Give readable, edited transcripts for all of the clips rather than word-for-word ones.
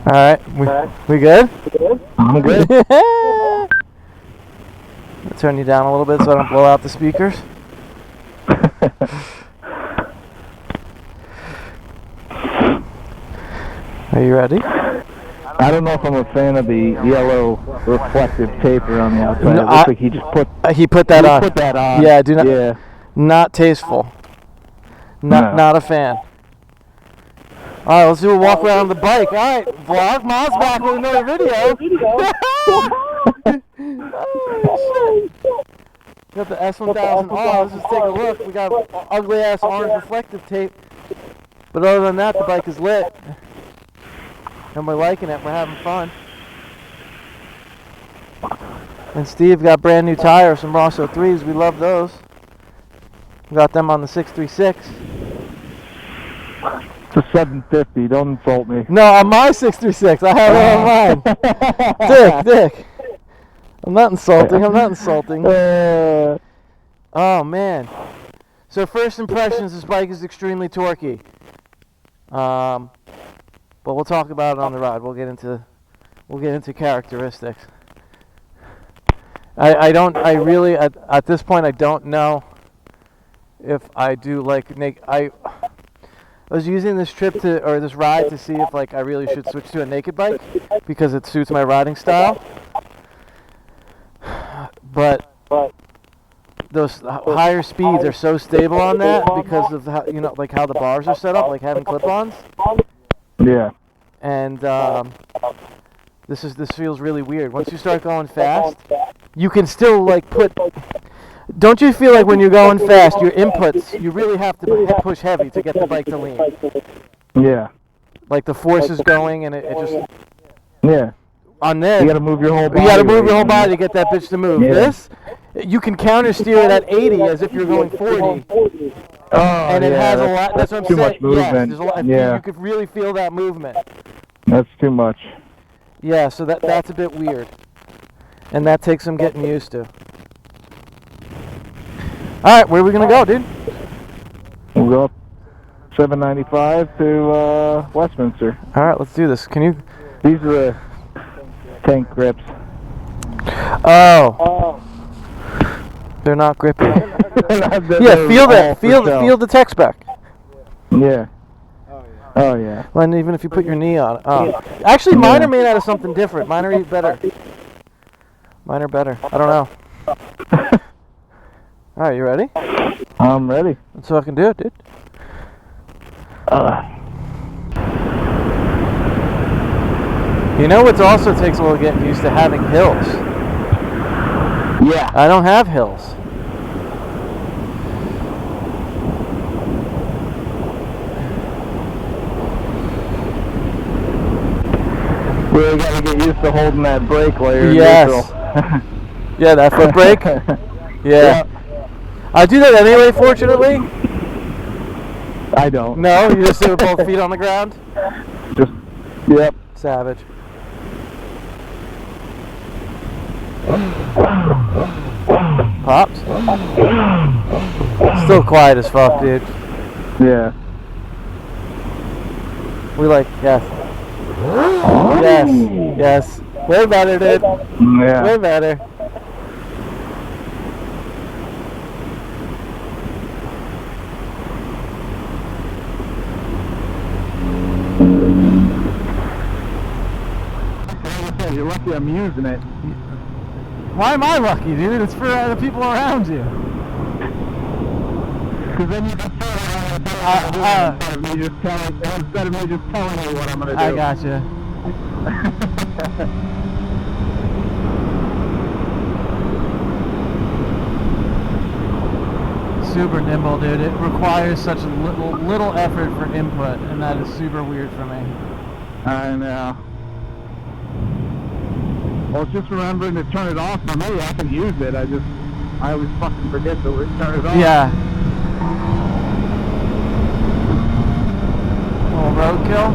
All right, we good? I'm good. I'll turn you down a little bit so I don't blow out the speakers. Are you ready? I don't know if I'm a fan of the yellow reflective taper on the outside. No, it looks like he just put he put that on. Put that on. Yeah, do not. Yeah. Not tasteful. Not a fan. All right, let's do a walk around the bike. All right, vlog. Miles back with another video. Oh, shit. Got the S1000R. Let's just take a look. We got ugly ass orange reflective tape. But other than that, the bike is lit. And we're liking it. We're having fun. And Steve got brand new tires, some Rosso 3s. We love those. We got them on the 636. It's a 750. Don't insult me. No, on my 636. I have it on mine. Dick. I'm not insulting. Oh, man. So first impressions, this bike is extremely torquey. But we'll talk about it on the ride. We'll get into characteristics. At this point, I don't know if I do like I was using this this ride to see if I really should switch to a naked bike because it suits my riding style. But those higher speeds are so stable on that because of how the bars are set up, like having clip-ons. Yeah. And this feels really weird. Once you start going fast, you can still put. Don't you feel like when you're going fast, your inputs, you really have to push heavy to get the bike to lean? Yeah. Like the force is going and it just. Yeah. On this, you gotta move your whole body. You gotta move your whole body to get that bitch to move. Yeah. This, you can counter steer it at 80 as if you're going 40. And it has a lot. That's what I'm saying. Too much movement. Yes, there's a lot. Yeah. You could really feel that movement. That's too much. Yeah, so that's a bit weird. And that takes some getting used to. Alright, where are we going to go, dude? We'll go up 795 to Westminster. Alright, let's do this. Can you... These are the tank grips. Oh. They're not grippy. Yeah, feel the tech spec. Yeah. Oh yeah. Well, and even if you put your knee on it. Oh. Actually, mine are made out of something different. Mine are better. Mine are better. I don't know. Alright, you ready? I'm ready. Let's fucking do it, dude. You know what also takes a little getting used to having hills? Yeah. I don't have hills. Really gotta get used to holding that brake while you're neutral. Yeah, that foot brake? Yeah. I do that anyway, fortunately. I don't. No? You just sit with both feet on the ground? Just, yep. Savage. Pops? Still quiet as fuck, dude. Yeah. We yes. Yes. Way better, dude. Yeah. Way better. You're lucky I'm using it. Why am I lucky, dude? It's for the people around you. Because then you can instead of me just telling you what I'm going to do. I gotcha. Super nimble, dude. It requires such a little effort for input, and that is super weird for me. I know. Well, it's just remembering to turn it off for me. I can use it. I always fucking forget to turn it off. Yeah. A little roadkill.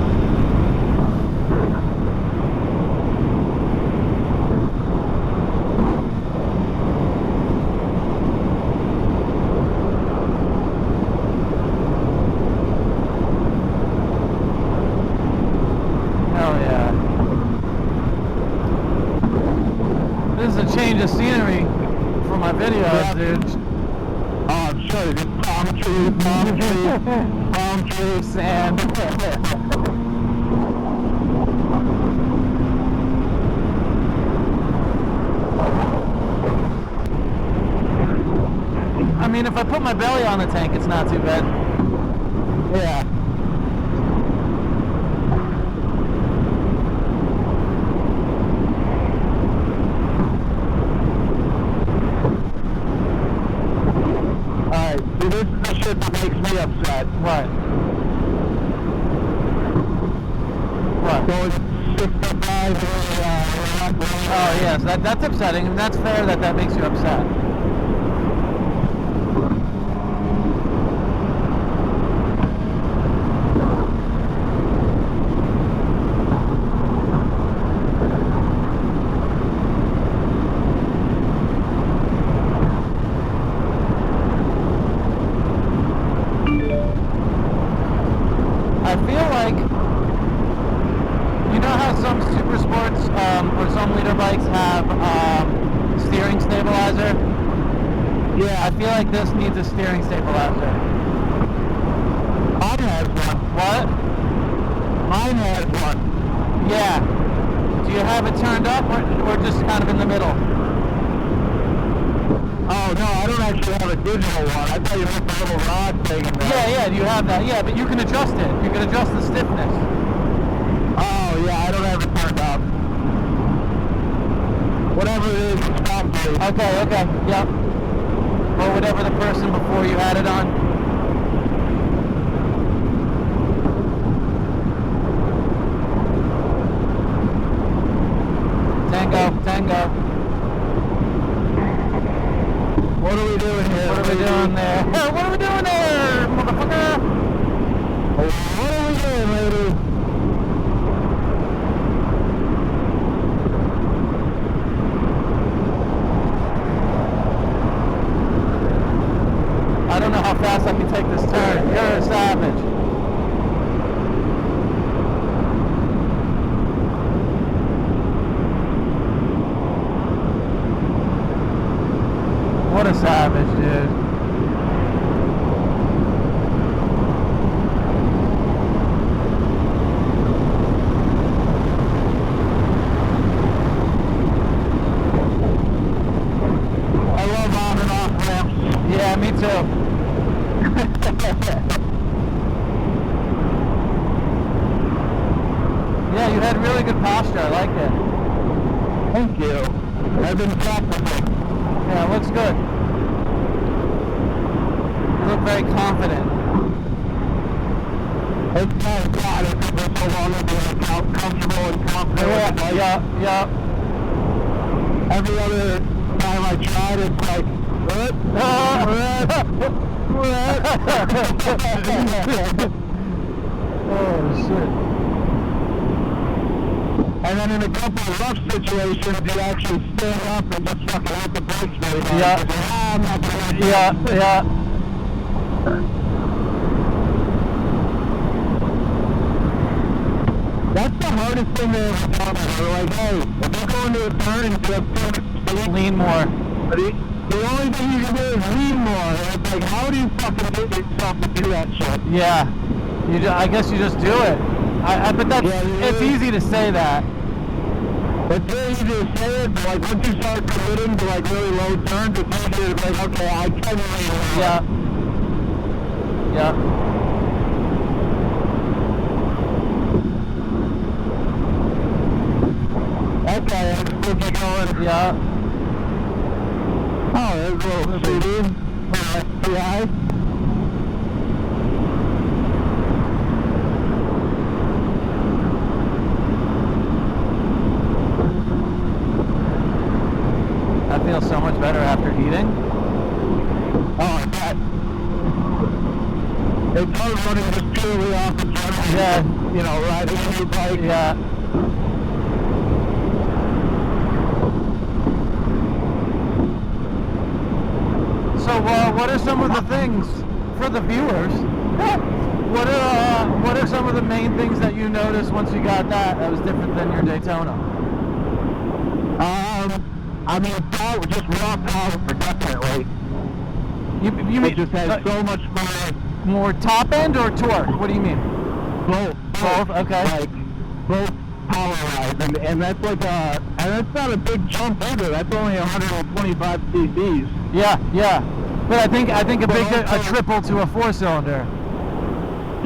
Hell yeah. the scenery for my videos, dude. Oh, I'm sure. Just palm trees, sand. I mean, if I put my belly on the tank, it's not too bad. Yeah. Alright, see, this is the shit that makes me upset. What? What? So it's 65 Oh, yes, that's upsetting, and that's fair that makes you upset. I feel like, you know how some super sports or some leader bikes have steering stabilizer? Yeah. I feel like this needs a steering stabilizer. Mine has one. What? Mine has one. Yeah. Do you have it turned up or just kind of in the middle? Oh, no, I don't actually have a digital one. I thought you meant the little rod thing in there. Yeah, you have that. Yeah, but you can adjust it. You can adjust the stiffness. Oh, yeah, I don't have it turned up. Whatever it is, it's probably. Okay, yep. Or whatever the person before you had it on. Tango. What are we doing here? What are we doing there? What are we doing there, motherfucker? What are we doing, lady? I don't know how fast I can take this turn. You're a savage. What a savage, dude. I love on and off ramps. Yeah, me too. Yeah, you had really good posture. I like it. Thank you. I've been practicing. Yeah, it looks good. You look very confident. It's not bad. It's been so long I've been comfortable and confident. Yeah. Every other time I tried, it's like, what? Oh, shit. And then in a couple of rough situations, you actually stand up and just fucking hit the brakes very hard. Yeah. I'm not gonna do Yeah. That's the hardest thing to ever tell me. They're like, hey, if you go into a turn and just Lean more. the only thing you can do is lean more. And it's like, how do you fucking get yourself to do that shit? Yeah. I guess you just do it. But that's, it's easy to say that. It's very easy to say it, but like once you start committing to like really low turns, it's easier to be like, okay, I can lean more. Yeah. Okay, I'm just gonna keep going. Yeah. Oh, there's a little CD. Pretty high. I feel so much better after eating. Oh, I bet. It's hard running just purely off the adrenaline. Yeah. You know, riding a new bike. Yeah. So, what are some of the things for the viewers? What are some of the main things that you noticed once you got that was different than your Daytona? I mean, power, just raw power, definitely. You It mean just has so much more top end or torque? What do you mean? both. Both, okay. Like, both power-wise, and that's like and that's not a big jump either. That's only 125 cc's. Yeah, yeah. But I think a But big a also- triple to a 4-cylinder.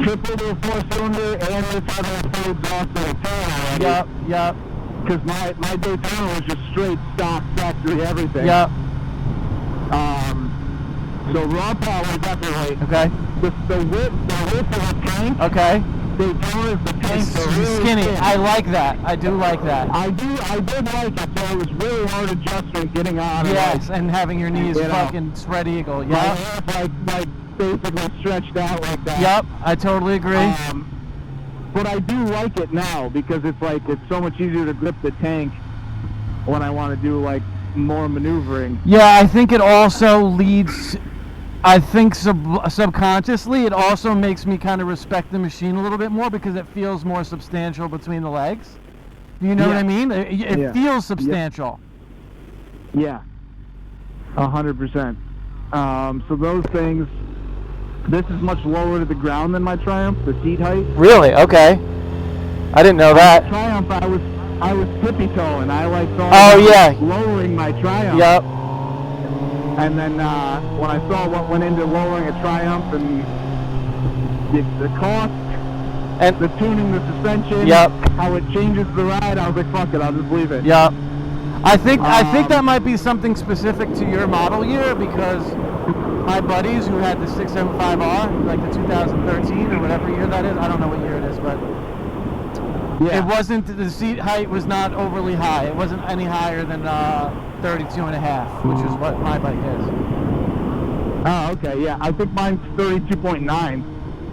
Triple to a 4-cylinder, and this other fades off the tail already. Yup, yup, Because my Daytona was just straight stock factory everything. yup. So raw power definitely. Okay, The width of the tank. okay. Daytona's the tanks It's are really skinny. thin. I like that. I do like that. I did like it, so it was really hard adjustment getting on. Yes, and having your knees You know, fucking spread eagle. My Yup, hands like basically stretched out like that. yup. I totally agree. But I do like it now because it's so much easier to grip the tank when I want to do like more maneuvering. Yeah, I think it also leads. I think subconsciously it also makes me kind of respect the machine a little bit more because it feels more substantial between the legs. You know what I mean? It Yeah. feels substantial. Yeah, 100%. So those things. This is much lower to the ground than my Triumph, the seat height. Really? Okay. I didn't know that. Triumph, I was tippy toeing. I thought Oh, about yeah. lowering my Triumph. Yep. And then when I saw what went into lowering a Triumph and the cost, And the tuning, the suspension, Yep. how it changes the ride, I was like, fuck it, I'll just leave it. yep. I think that might be something specific to your model year because my buddies who had the 675R, like the 2013 or whatever year that is, I don't know what year it is, but Yeah. it wasn't, the seat height was not overly high. It wasn't any higher than 32 and a half, which is what my bike is. Oh, okay, yeah. I think mine's 32.9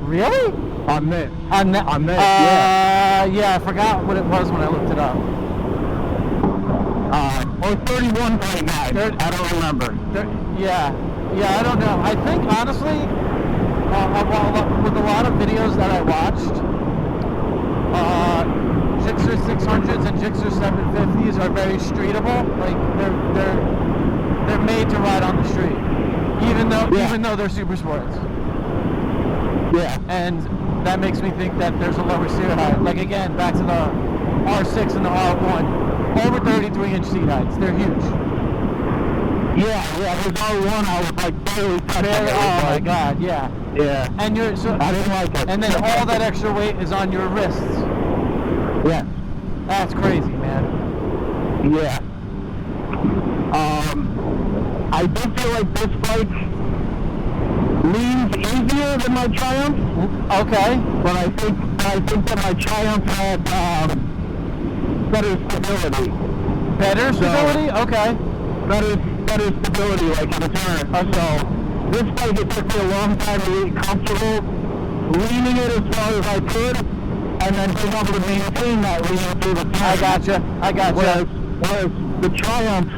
Really? on this. On this, yeah. Yeah, I forgot what it was when I looked it up. Or 31.9. I don't remember. Yeah, I don't know. I think honestly, with a lot of videos that I watched, Gixxer 600s and Gixxer 750s are very streetable. Like they're made to ride on the street, even though they're super sports. Yeah. And that makes me think that there's a lower seat height. Like again, back to the R6 and the R1, over 33-inch seat heights. They're huge. Yeah, there's R1 I was like barely touching it. Oh my god, yeah. Yeah. And I didn't like it. And then all that extra weight is on your wrists. Yeah. That's crazy, man. Yeah. I do feel like this bike leans easier than my Triumph. Okay. But I think that my Triumph had better stability. Better stability? Okay. Better stability, like in a turn. So this bike, it took me a long time to get comfortable leaning it as far as I could, and then being able to maintain that lean through the turn. I gotcha. Whereas the Triumph,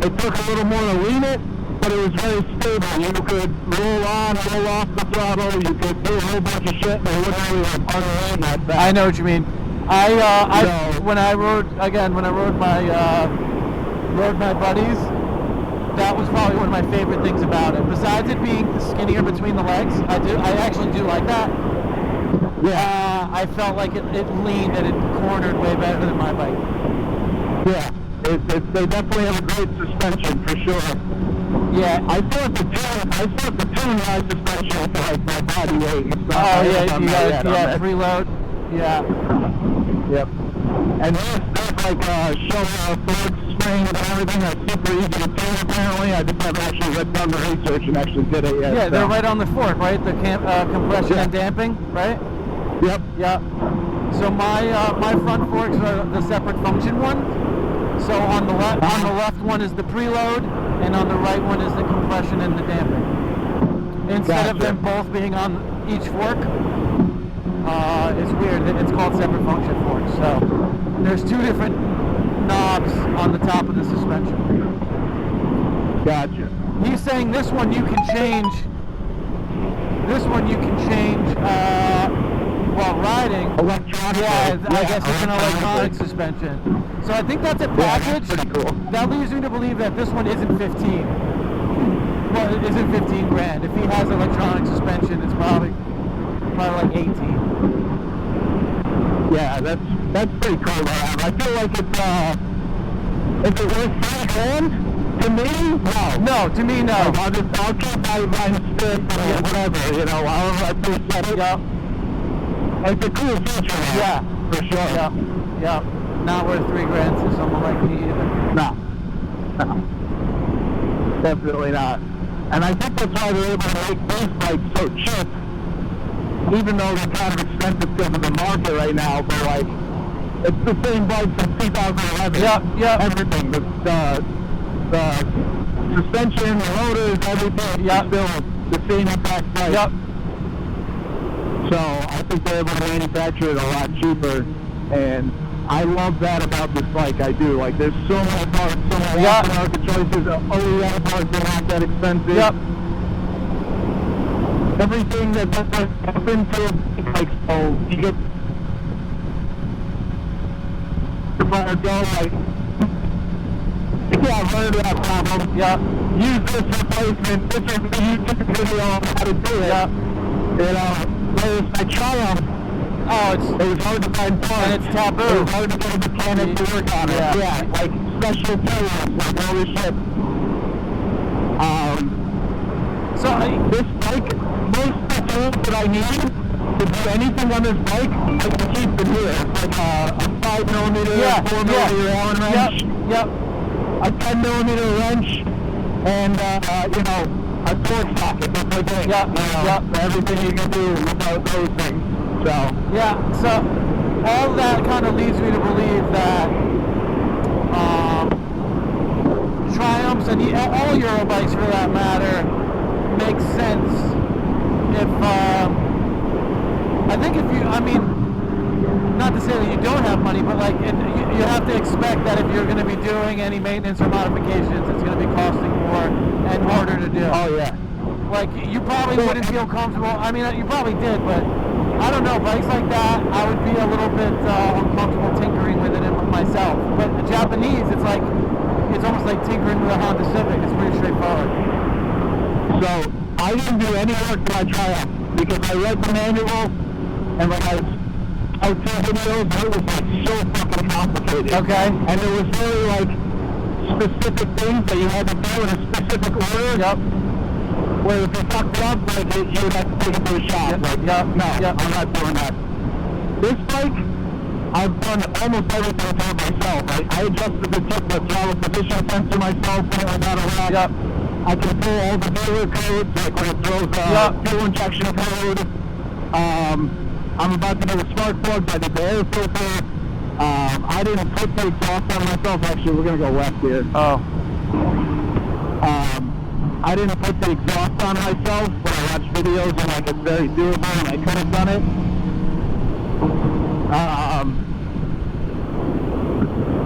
it took a little more to lean it, but it was very stable. You could roll on, roll off the throttle, you could do a whole bunch of shit, and it wouldn't really unlean that fast. I know what you mean. When I rode my buddies, that was probably one of my favorite things about it. Besides it being skinnier between the legs, I actually do like that. Yeah. I felt like it leaned and it cornered way better than my bike. Yeah. They definitely have a great suspension for sure. Yeah. I thought the tune my suspension for like my body weight and stuff. Oh yeah, you got preload. Yeah. Yep. And that's like shoulder forward spring and everything. That's super easy to tune apparently. I just haven't actually done the research and actually did it yet. Yeah, they're right on the fork, right? The compression and damping, right? Yep. Yep. So my front forks are the separate function one. So on the left one is the preload, and on the right one is the compression and the damping. Instead of them both being on each fork, it's weird. It's called separate function forks. So there's two different knobs on the top of the suspension. Gotcha. He's saying this one you can change. While riding. Electronic. Yeah, I guess it's an electronic suspension. So I think that's a Yeah, package. that's pretty cool. That leads me to believe that this one isn't 15. Well, it isn't 15 grand. If he has electronic suspension, it's probably like 18. Yeah, that's pretty cool to have. I feel like it's if it was 3 grand to me, no. No, to me, no. Like, I'll keep my stick or whatever, you know, however I preset it. Yep. It's a cool feature, man. Yeah. For sure. Yep. Yep. Not worth 3 grand to someone like me either. No. Definitely not. And I think that's why they're able to make these bikes so cheap, even though they're kind of expensive because of the market right now. But like, it's the same bike since 2011. Yep. Everything, the suspension, the motors, everything. Yep. Is still the same exact bike. Yep. So I think they're able to manufacture it a lot cheaper, and I love that about this bike. I do. Like, there's so many parts, so many aftermarket choices. OEM parts are not that expensive. Yep. Everything that's up into a bike, so you get the fire go, like, yeah, run into that problem. Yep. Use this replacement. This is the YouTube video on how to do it. Yep. You know, whereas my Triumph, it was hard to find parts. And it's taboo. It was hard to get a mechanic to work on it. Yeah, like special tools, like all this shit. This bike, most of the tools that I need to do anything on this bike, I can keep them here. It's like a 5mm, 4mm Allen wrench. Yep. A 10mm wrench, and you know, a torque socket. That's my thing. Everything you can do without those things. So all that kind of leads me to believe that Triumphs and all Euro bikes, for that matter, make sense. If I think if you, I mean, not to say that you don't have money, but like you have to expect that if you're going to be doing any maintenance or modifications, it's going to be costing more and harder to do. Oh yeah. Like, you probably wouldn't feel comfortable. I mean, you probably did, but I don't know. Bikes like that, I would be a little bit uncomfortable tinkering with it myself. But the Japanese, it's almost like tinkering with a Honda Civic. It's pretty straightforward. So I didn't do any work to my Triumph because I read the manual and like I was out to videos, and it was like so fucking complicated. Okay. And there was really like specific things that you had to do in a specific order. Yep. Where if you fucked up, like you would have to take it to a shop. Yep. Like, Yep. no, Yep. I'm not doing that. This bike, I've done almost everything to it myself. I adjusted the throttle position sensor myself when I got a rack. Yep. I can pull all the dealer codes, like when it throws fuel injection code. I'm about to do a spark plug. I did the air filter. I didn't put the exhaust on myself. Actually, we're going to go left here. Oh. I didn't put the exhaust on myself, but I watched videos and like it's very doable and I could have done it.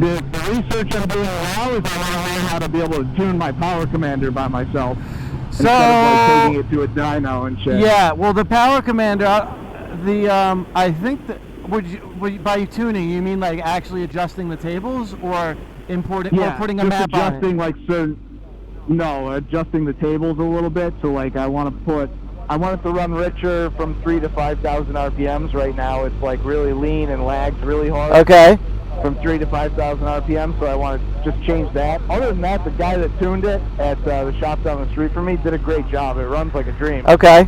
The research I'm doing now is I want to learn how to be able to tune my power commander by myself. So, instead of like taking it to a dyno and shit. Yeah, well, the power commander, I think that by tuning, you mean like actually adjusting the tables or importing or putting a map on it? Adjusting adjusting the tables a little bit. So like I want it to run richer from 3,000 to 5,000 RPMs. Right now it's like really lean and lags really hard. Okay. From 3,000 to 5,000 RPM, so I want to just change that. Other than that, the guy that tuned it at the shop down the street from me did a great job. It runs like a dream. Okay.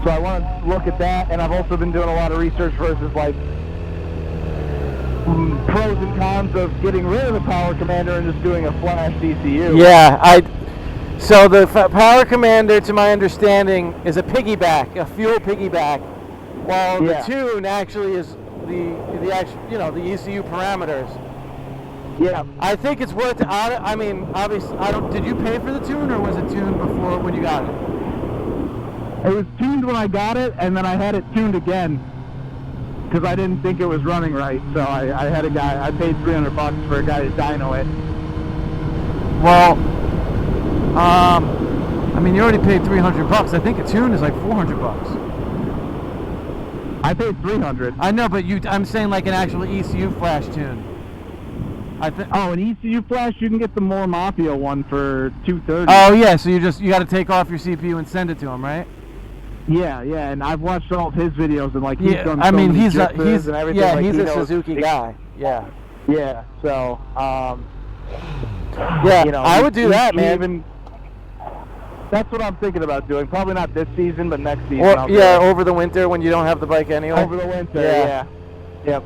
So I want to look at that, and I've also been doing a lot of research versus like pros and cons of getting rid of the power commander and just doing a flash ECU. Yeah, so the power commander, to my understanding, is a piggyback, a fuel piggyback, while the tune actually is the ECU parameters. Yeah. I think it's worth it. I mean, obviously, did you pay for the tune, or was it tuned before when you got it? It was tuned when I got it, and then I had it tuned again because I didn't think it was running right. So I had a guy. I paid $300 for a guy to dyno it. Well, I mean, you already paid $300. I think a tune is like $400. I paid $300. I know, but I'm saying like an actual ECU flash tune. Oh, an ECU flash, you can get the More Mafia one for $230. Oh yeah, so you got to take off your CPU and send it to him, right? Yeah, and I've watched all of his videos and like he's done I so mean, many he's jippers and everything. yeah, like, he's he a knows, Suzuki guy. Yeah. Yeah, so yeah, you know, I would do that, man. That's what I'm thinking about doing. Probably not this season, but next season. Or, yeah, over the winter when you don't have the bike anyway. Over the winter, yeah. Yep.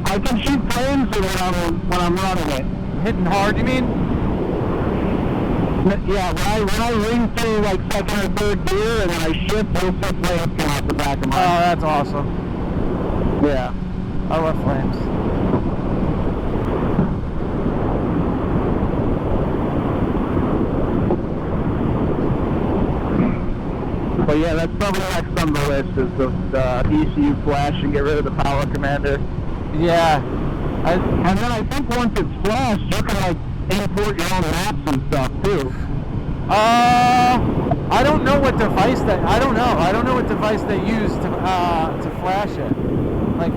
I can shoot flames when I'm running it. Hitting hard, you mean? Yeah, when I ring through like second or third gear and then I shift, you'll see flames come off the back of mine. Oh, that's awesome. Yeah. I love flames. But yeah, that's probably next on the list is the ECU flash and get rid of the power commander. Yeah. And then I think once it's flashed, you can like import your own apps and stuff too. I don't know what device I don't know what device they use to flash it. Like,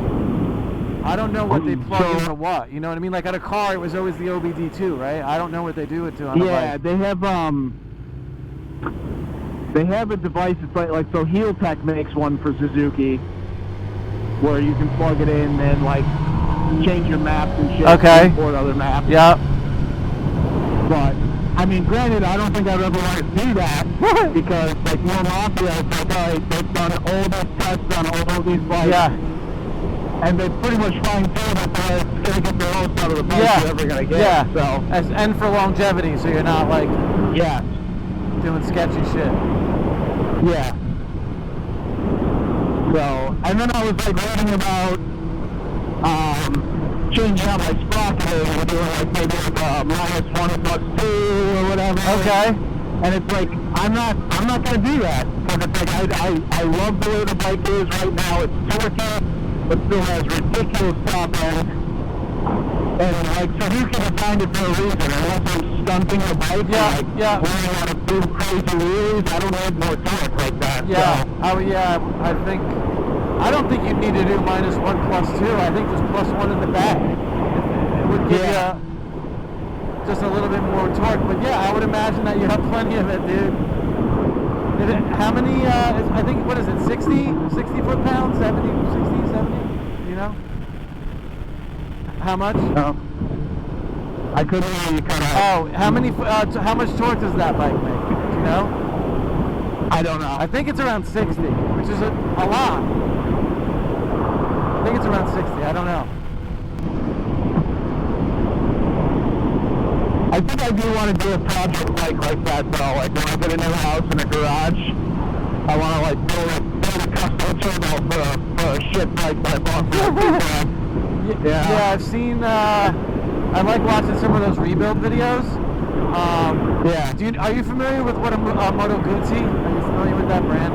I don't know what they plug into what. You know what I mean? Like at a car, it was always the OBD2, right? I don't know what they do it to on a bike. Yeah, they have a device. It's like so. Heel Tech makes one for Suzuki, where you can plug it in and like change your maps and shit. Okay. Import other maps. Yeah. But I mean, granted, I don't think I'd ever want to do that because like More Mafia, it's like, all right, they've done all these tests on all these bikes. Yeah. And they pretty much fine-tuned that they're going to get the most out of the bike you're ever going to get. Yeah. So. And for longevity, so you're not like doing sketchy shit. Yeah. So, and then I was like reading about changing out my sprocket and doing like maybe like -1+2 or whatever. Okay. And it's like I'm not gonna do that because it's like I love the way the bike is right now. It's torquey, but still has ridiculous top end. And like Suzuki designed it for a reason. Unless I'm stunting the bike, learning how to do crazy wheelies, I don't need more torque like that. Yeah. So. I don't think you'd need to do -1+2. I think just +1 in the back. It would give you just a little bit more torque. But yeah, I would imagine that you have plenty of it, dude. How many, I think, what is it, 60 foot-pounds? 70, 60, 70? You know? How much? No. I couldn't hear you cut out. Oh, how much torque does that bike make? Do you know? I don't know. I think it's around 60, which is a lot. I think it's around 60. I don't know. I think I do want to do a project bike like that though. Like when I get a new house in a garage, I want to like build a custom turbo for a shit bike that I bought for Yeah, I've seen. I like watching some of those rebuild videos. Are you familiar with what a Moto Guzzi? Are you familiar with that brand?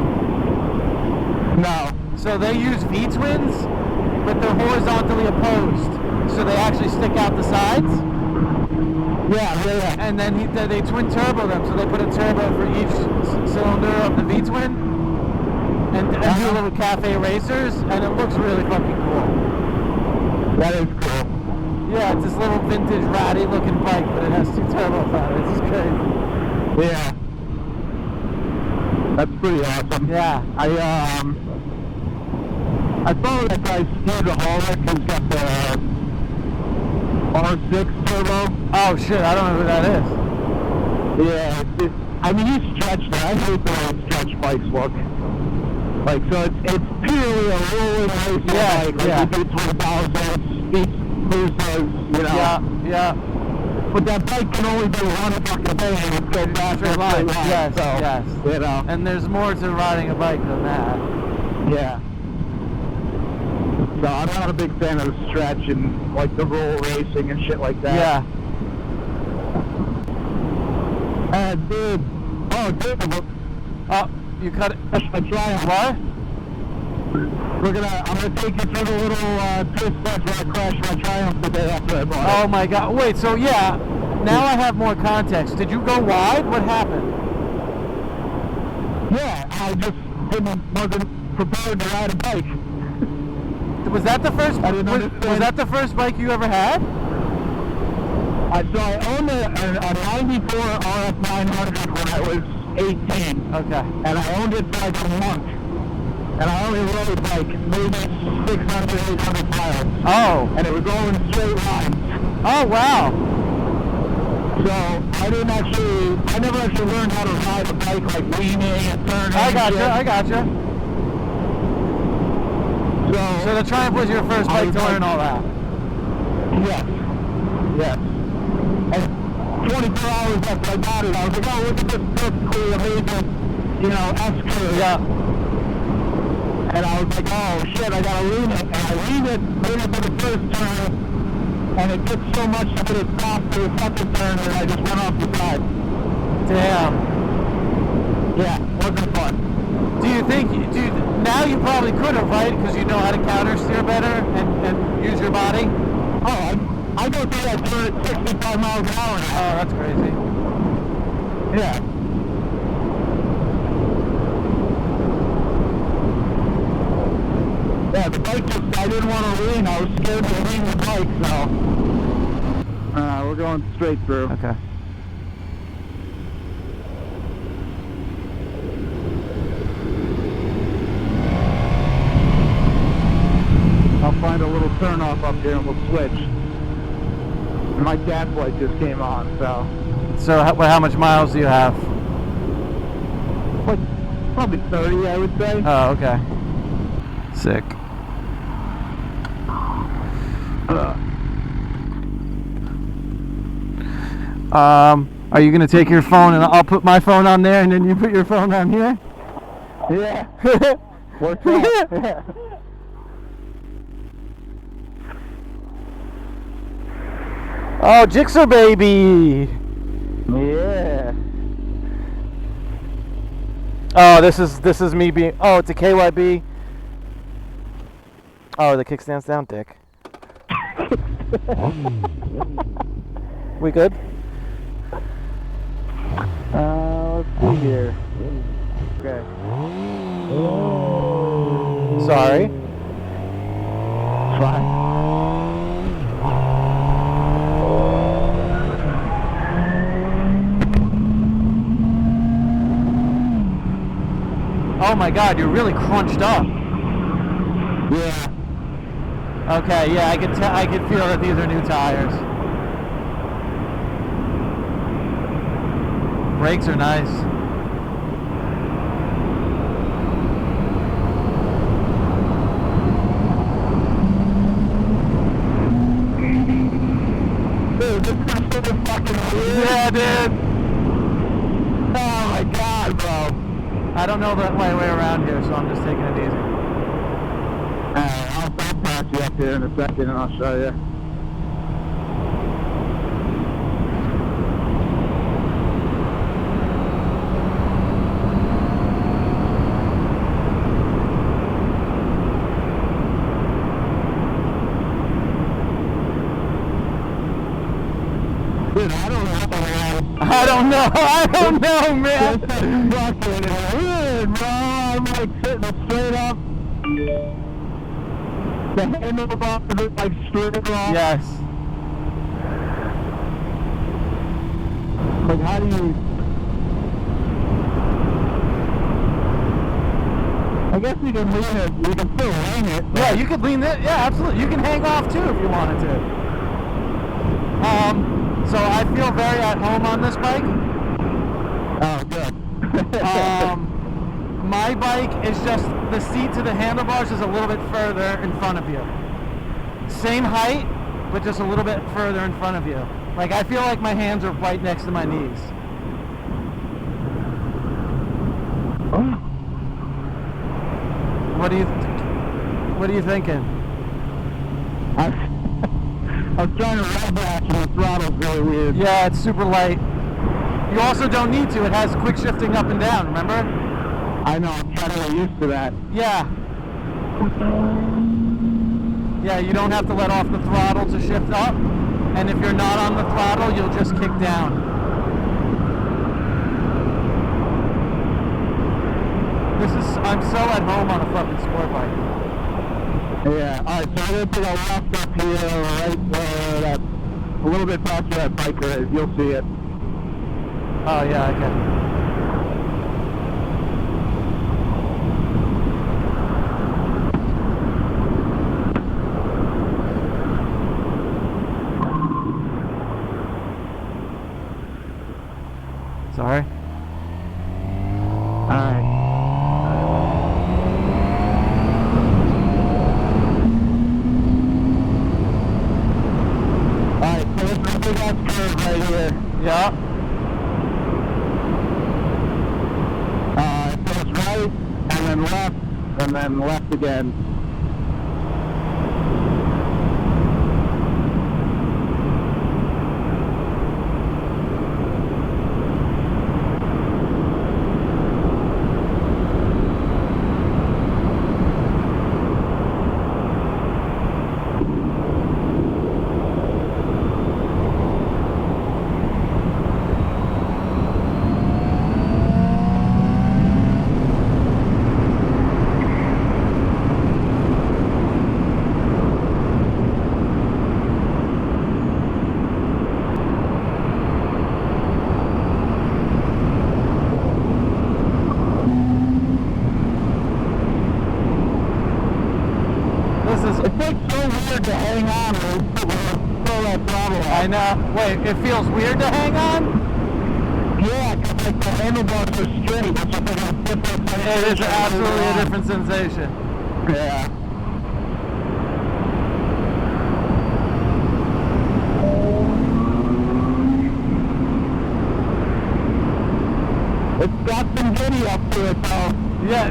No. So they use V-twins, but they're horizontally opposed, so they actually stick out the sides. Yeah. And then they twin turbo them, so they put a turbo for each cylinder of the V-twin, and do little cafe racers, and it looks really fucking cool. That is cool. Yeah, it's this little vintage ratty looking bike, but it has 2 turbos on it. It's crazy. Yeah. That's pretty awesome. Yeah. I follow that guy Steve Holick who's got the R6 turbo. Oh shit, I don't know who that is. Yeah, I mean he's stretched. I hate the way stretch bikes look. Like so, it's purely a rolling race bike. Like you do 20,000 speed cruises, you know. Yeah. But that bike can only do one fucking thing and it's go faster line. Yes, so, yes. You know. And there's more to riding a bike than that. Yeah. So I'm not a big fan of the stretch and like the roll racing and shit like that. Yeah. Dude. Oh, dude. Oh, you cut it. I try it. What? I'm gonna take you through the little twist test where I crashed my Triumph the day after I bought it. Oh my god. Wait, so yeah, now I have more context. Did you go wide? What happened? Yeah, wasn't prepared to ride a bike. Was that the first? I didn't Was understand. that the first bike you ever had? So I owned a 94 RF 900 when I was 18. Okay. And I owned it for like a month. And I only rode like maybe 600, 800 miles. Oh. And it was all in straight lines. Oh wow. So I never actually learned how to ride a bike like leaning and turning. I gotcha. So the Triumph was your first bike to learn all that? Yes. And 24 hours after I got it, I was like, oh, look at this perfectly amazing, S-curve. Yeah. And I was like, oh shit, I gotta lean it. And I leaned it for the first turn, and it took so much that it stopped for the second turn, and I just went off the side. Damn. Yeah, wasn't fun. Do you think, now you probably could have, right? Because you know how to counter steer better and use your body? Oh, I go through that turn at 65 miles an hour now. Oh, that's crazy. Yeah. Yeah, the bike just, I didn't want to lean. I was scared to lean the bike, so. We're going straight through. Okay. I'll find a little turn off up here and we'll switch. And my gas light just came on, so. So how much miles do you have? Like, probably 30, I would say. Oh, okay. Sick. Are you gonna take your phone and I'll put my phone on there and then you put your phone on here? Yeah. Works out. Oh, Jixer baby! Yeah. Oh, this is me being. Oh, it's a KYB. Oh, the kickstand's down, dick. We good? Let's see here. Okay. Sorry. Fine. Oh my God, you're really crunched up. Yeah. Okay, yeah, I could feel that these are new tires. Brakes are nice. Dude, this is so fucking weird. Yeah, dude. Oh my God, bro. I don't know the way around here, so I'm just taking it easy. I'll pass you up here in a second and I'll show you. Dude, I don't know, man. This is fucking weird, bro. I'm like sitting straight up. The handlebars are like straight off. Yes. Like, how do you... I guess you can lean it. You can still lean it. Yeah, you could lean it. Yeah, absolutely. You can hang off too if you wanted to. So I feel very at home on this bike. Oh, good. My bike is just the seat to the handlebars is a little bit further in front of you. Same height, but just a little bit further in front of you. Like I feel like my hands are right next to my knees. Oh. What are you thinking? I was trying to rub back and the throttle's really weird. Yeah, it's super light. You also don't need to. It has quick shifting up and down, remember? I know, I'm trying to get used to that. Yeah. Yeah, you don't have to let off the throttle to shift up. And if you're not on the throttle, you'll just kick down. I'm so at home on a fucking sport bike. Yeah, alright, so I'm going to take a left up here, right where that, a little bit past where that biker is. You'll see it. Oh, yeah, okay. Sorry. Alright. Alright, so let's go big ass curve right here. Yeah. It goes right, and then left again. It's like so weird to hang on when you throw that throttle on. I know. Wait, it feels weird to hang on? Yeah, because like the handlebars are straight. It's just like a different sensation. It is absolutely a different sensation. Yeah. It's got some giddy up to it though. Yeah,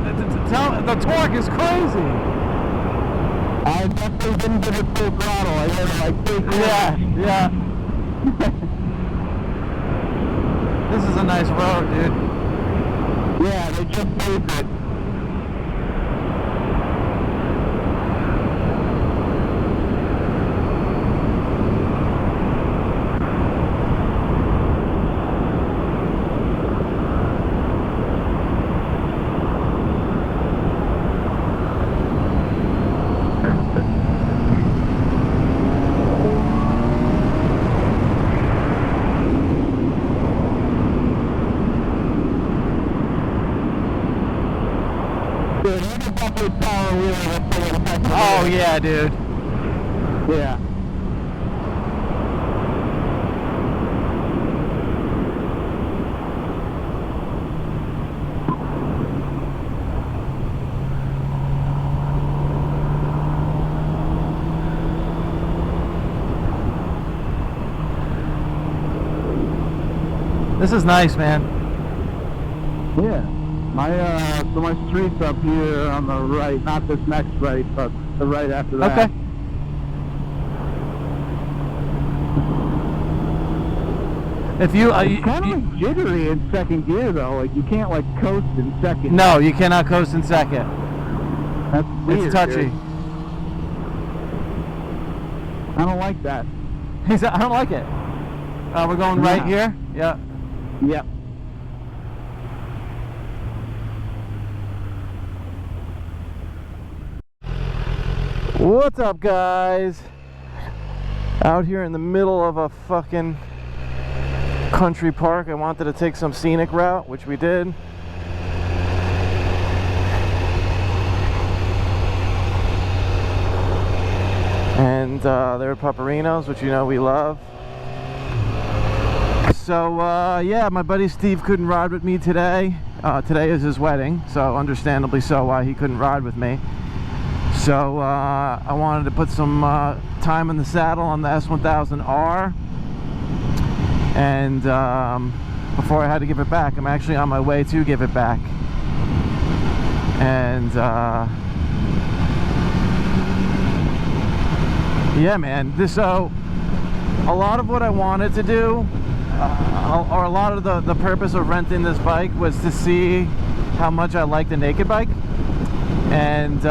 the torque is crazy. I definitely didn't give it full throttle. I heard it like 3 quarters. Yeah. This is a nice road, dude. Yeah, they just paved it. Dude, you can definitely power wheel it pretty effectively. Oh, yeah, dude. Yeah. This is nice, man. Yeah. So my street's up here on the right, not this next right, but the right after that. Okay. If you, It's kind of like jittery in second gear though, like you can't like coast in second. no, you cannot coast in second. That's weird. It's touchy. Dude. I don't like that. He said, I don't like it. We're going right Yeah. here? Yeah. Yep. What's up, guys? Out here in the middle of a fucking country park. I wanted to take some scenic route, which we did. And there are Paparinos, which you know we love. So yeah, my buddy Steve couldn't ride with me today. Today is his wedding, so understandably so why he couldn't ride with me. So I wanted to put some time in the saddle on the S1000R, and before I had to give it back. I'm actually on my way to give it back. And yeah, man, so a lot of what I wanted to do, or a lot of the purpose of renting this bike was to see how much I like the naked bike. And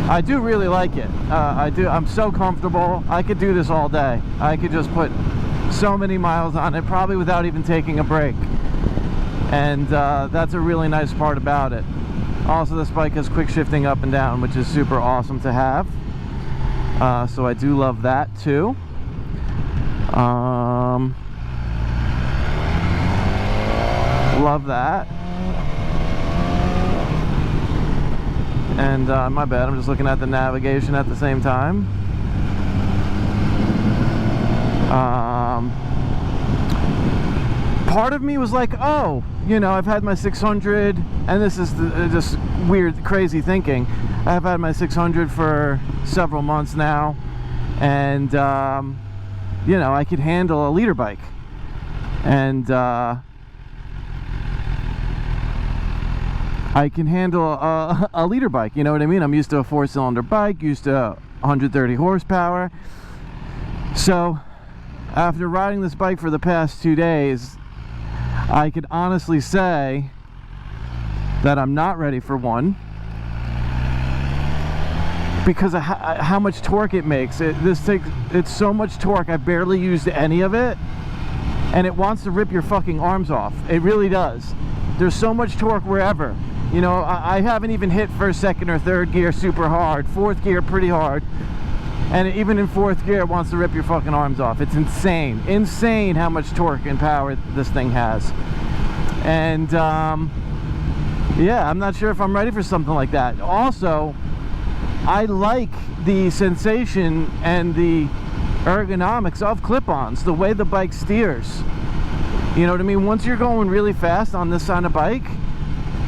I do really like it. I'm so comfortable. I could do this all day. I could just put so many miles on it, probably without even taking a break. and that's a really nice part about it. Also, this bike has quick shifting up and down, which is super awesome to have. So I do love that too. Love that. And my bad, I'm just looking at the navigation at the same time. Part of me was like, oh, you know, I've had my 600, and this is just weird, crazy thinking. I've had my 600 for several months now, and you know, I could handle a liter bike, and I can handle a liter bike, you know what I mean? I'm used to a 4-cylinder bike, used to 130 horsepower. So after riding this bike for the past 2 days, I could honestly say that I'm not ready for one, because of how much torque it makes. It's so much torque. I barely used any of it, and it wants to rip your fucking arms off. It really does. There's so much torque wherever. You know, I haven't even hit first, second, or third gear super hard. Fourth gear pretty hard. And even in fourth gear, it wants to rip your fucking arms off. It's insane. Insane how much torque and power this thing has. And, yeah, I'm not sure if I'm ready for something like that. Also, I like the sensation and the ergonomics of clip-ons, the way the bike steers. You know what I mean? Once you're going really fast on this kind of bike,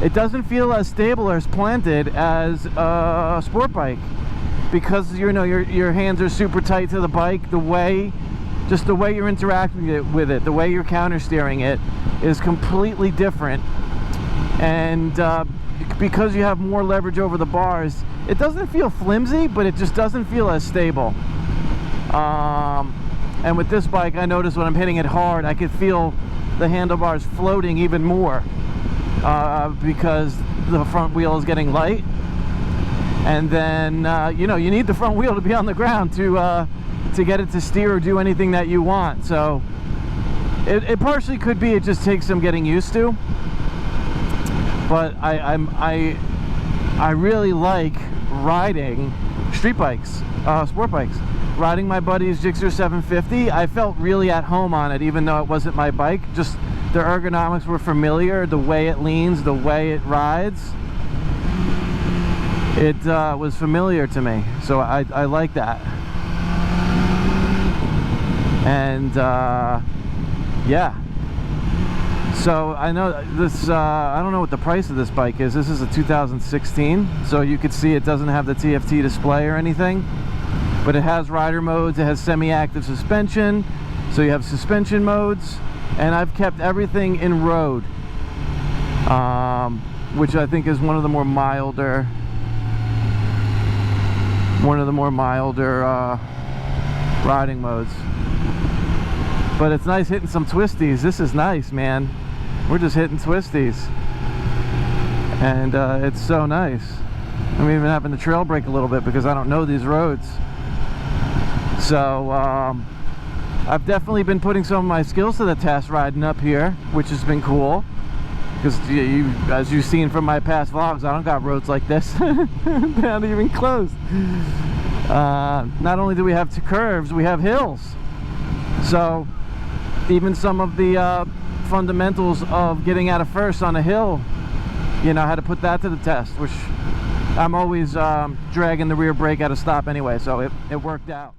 it doesn't feel as stable or as planted as a sport bike, because you know your hands are super tight to the bike. Just the way you're interacting with it, the way you're counter steering it is completely different. And because you have more leverage over the bars, it doesn't feel flimsy, but it just doesn't feel as stable. And with this bike, I notice when I'm hitting it hard, I can feel the handlebars floating even more, because the front wheel is getting light. And then you know, you need the front wheel to be on the ground to get it to steer or do anything that you want. So it partially could be it just takes some getting used to, but I really like riding street bikes, sport bikes. Riding my buddy's Gixxer 750, I felt really at home on it, even though it wasn't my bike. Just the ergonomics were familiar, the way it leans, the way it rides. It was familiar to me, so I like that. And yeah, so I know this, I don't know what the price of this bike is. This is a 2016, so you could see it doesn't have the TFT display or anything, but it has rider modes, it has semi-active suspension, so you have suspension modes, and I've kept everything in road, which I think is one of the more milder riding modes. But it's nice hitting some twisties. This is nice, man. We're just hitting twisties, and it's so nice. I'm even having to trail brake a little bit because I don't know these roads. So I've definitely been putting some of my skills to the test riding up here, which has been cool, because as you've seen from my past vlogs, I don't got roads like this. Not even close. Not only do we have two curves, we have hills. So even some of the fundamentals of getting out of first on a hill, you know, I had to put that to the test, which I'm always dragging the rear brake at a stop anyway, so it worked out.